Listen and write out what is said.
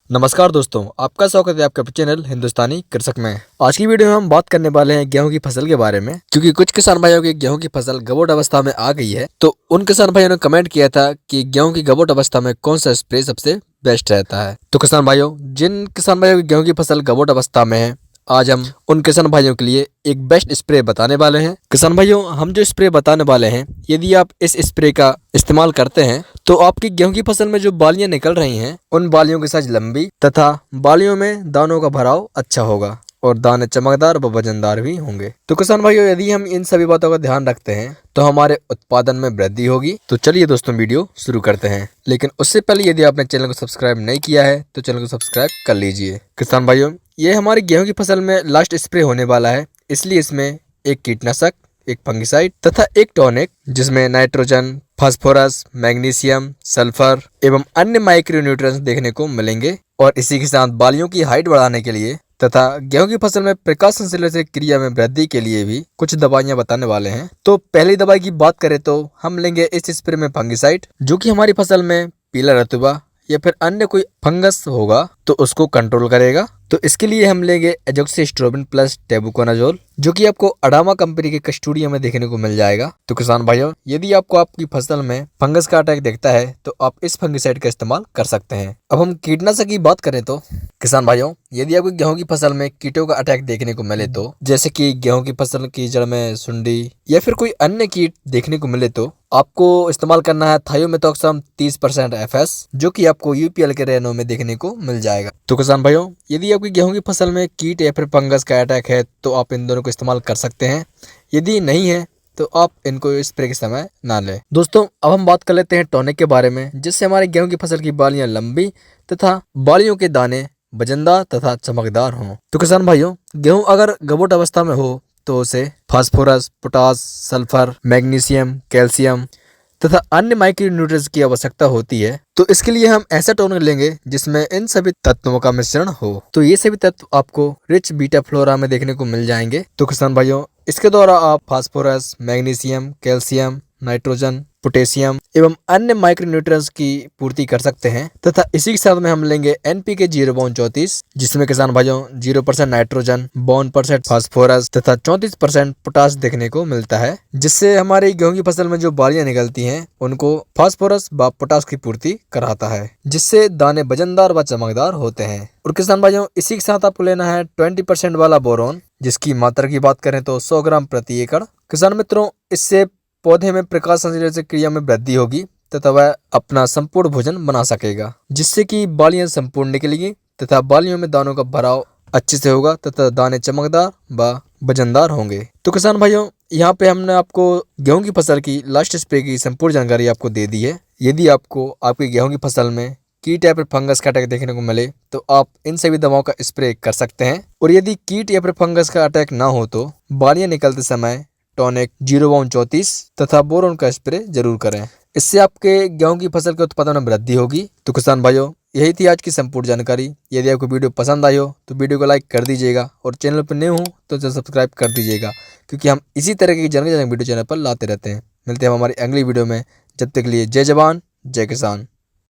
नमस्कार दोस्तों, आपका स्वागत है आपके चैनल हिंदुस्तानी कृषक में। आज की वीडियो में हम बात करने वाले हैं गेहूं की फसल के बारे में, क्योंकि कुछ किसान भाइयों की गेहूं की फसल गबोट अवस्था में आ गई है। तो उन किसान भाइयों ने कमेंट किया था कि गेहूं की गबोट अवस्था में कौन सा स्प्रे सबसे बेस्ट रहता है। तो किसान भाइयों, जिन किसान भाइयों की गेहूं की फसल गबोट अवस्था में है, आज हम उन किसान भाइयों के लिए एक बेस्ट स्प्रे बताने वाले हैं। किसान भाइयों, हम जो स्प्रे बताने वाले हैं, यदि आप इस स्प्रे का इस्तेमाल करते हैं तो आपकी गेहूं की फसल में जो बालियां निकल रही हैं, उन बालियों की साइज लंबी तथा बालियों में दानों का भराव अच्छा होगा और दाने चमकदार व वजनदार भी होंगे। तो किसान भाइयों, यदि हम इन सभी बातों का ध्यान रखते हैं तो हमारे उत्पादन में वृद्धि होगी। तो चलिए दोस्तों, वीडियो शुरू करते हैं। लेकिन उससे पहले यदि आपने चैनल को सब्सक्राइब नहीं किया है तो चैनल को सब्सक्राइब कर लीजिए। किसान भाइयों, ये हमारी गेहूं की फसल में लास्ट स्प्रे होने वाला है, इसलिए इसमें एक कीटनाशक, एक फंगिसाइड तथा एक टॉनिक, जिसमें नाइट्रोजन, फास्फोरस, मैग्नीशियम, सल्फर एवं अन्य माइक्रो न्यूट्रिएंट्स देखने को मिलेंगे। और इसी के साथ बालियों की हाइट बढ़ाने के लिए तथा गेहूं की फसल में प्रकाश संश्लेषण क्रिया में वृद्धि के लिए भी कुछ दवाइयां बताने वाले हैं। तो पहली दवाई की बात करें तो हम लेंगे इस स्प्रे में फंगिसाइड, जो कि हमारी फसल में पीला रतुआ या फिर अन्य कोई फंगस होगा तो उसको कंट्रोल करेगा। तो इसके लिए हम लेंगे एजोक्सिस्ट्रोबिन प्लस टेबुकोनाजोल, जो कि आपको अडामा कंपनी के कस्टोडिया में देखने को मिल जाएगा। तो किसान भाइयों, यदि आपको आपकी फसल में फंगस का अटैक दिखता है तो आप इस फंगिसाइड का इस्तेमाल कर सकते हैं। अब हम कीटनाशक की बात करें तो किसान भाइयों, यदि आपको गेहूं की फसल में कीटों का अटैक देखने को मिले, तो जैसे कि गेहूं की फसल की जड़ में सुंडी या फिर कोई अन्य कीट देखने को मिले, तो आपको इस्तेमाल करना है थायोमेथोक्सम 30% FS, जो कि आपको UPL के रेनो में देखने को मिल जाएगा। तो किसान भाइयों, यदि आपकी गेहूं की फसल में कीट या फिर फंगस का अटैक है तो आप इन दोनों को इस्तेमाल कर सकते हैं। यदि नहीं है तो आप इनको स्प्रे के समय ना लें। दोस्तों, अब हम बात कर लेते हैं टॉनिक के बारे में, जिससे हमारे गेहूं की फसल की बालियां लंबी तथा बालियों के दाने वजनदार तथा चमकदार हों। तो किसान भाइयों, गेहूं अगर गबोट अवस्था में हो तो उसे phosphorus, potash, sulphur, magnesium, calcium तथा अन्य माइक्रो न्यूट्रिएंट्स की आवश्यकता होती है। तो इसके लिए हम ऐसा टॉनिक लेंगे जिसमें इन सभी तत्वों का मिश्रण हो। तो ये सभी तत्व आपको रिच बीटा फ्लोरा में देखने को मिल जाएंगे। तो किसान भाइयों, इसके द्वारा आप phosphorus, magnesium, calcium, nitrogen, potassium एवं अन्य माइक्रो न्यूट्रिएंट्स की पूर्ति कर सकते हैं। तथा इसी के साथ में हम लेंगे NPK 0/34, जिसमें किसान भाइयों 0% नाइट्रोजन, 52% फास्फोरस तथा 34% पोटास देखने को मिलता है, जिससे हमारी गेहूं की फसल में जो बालियां निकलती हैं उनको फास्फोरस व पोटास की पूर्ति कराता है, जिससे दाने वजनदार व चमकदार होते हैं। और किसान भाइयों, इसी के साथ आपको लेना है 20% वाला बोरोन, जिसकी मात्रा की बात करें तो 100 ग्राम प्रति एकड़। किसान मित्रों, इससे पौधे में प्रकाश संश्लेषण क्रिया में वृद्धि होगी तथा वह अपना संपूर्ण भोजन बना सकेगा, जिससे कि बालियां संपूर्ण निकलेगी तथा बालियों में दानों का भराव अच्छे से होगा तथा दाने चमकदार व वजनदार होंगे। तो किसान भाइयों, यहाँ पे हमने आपको गेहूं की फसल की लास्ट स्प्रे की संपूर्ण जानकारी आपको दे दी है। यदि आपको आपकी गेहूं की फसल में कीट या फिर फंगस का अटैक देखने को मिले तो आप इन सभी दवाओं का स्प्रे कर सकते हैं। और यदि कीट या फिर फंगस का अटैक ना हो तो बालियां निकलते समय टॉनिक 0/34 तथा बोरोन का स्प्रे जरूर करें। इससे आपके गेहूं की फसल के उत्पादन में वृद्धि होगी। तो किसान भाइयों, यही थी आज की संपूर्ण जानकारी। यदि आपको वीडियो पसंद आई हो तो वीडियो को लाइक कर दीजिएगा और चैनल पर नए हो तो चैनल सब्सक्राइब कर दीजिएगा, क्योंकि हम इसी तरह की जानकारी वीडियो चैनल पर लाते रहते हैं। मिलते हैं हमारी अगली वीडियो में। जब तक के लिए जय जवान, जय किसान।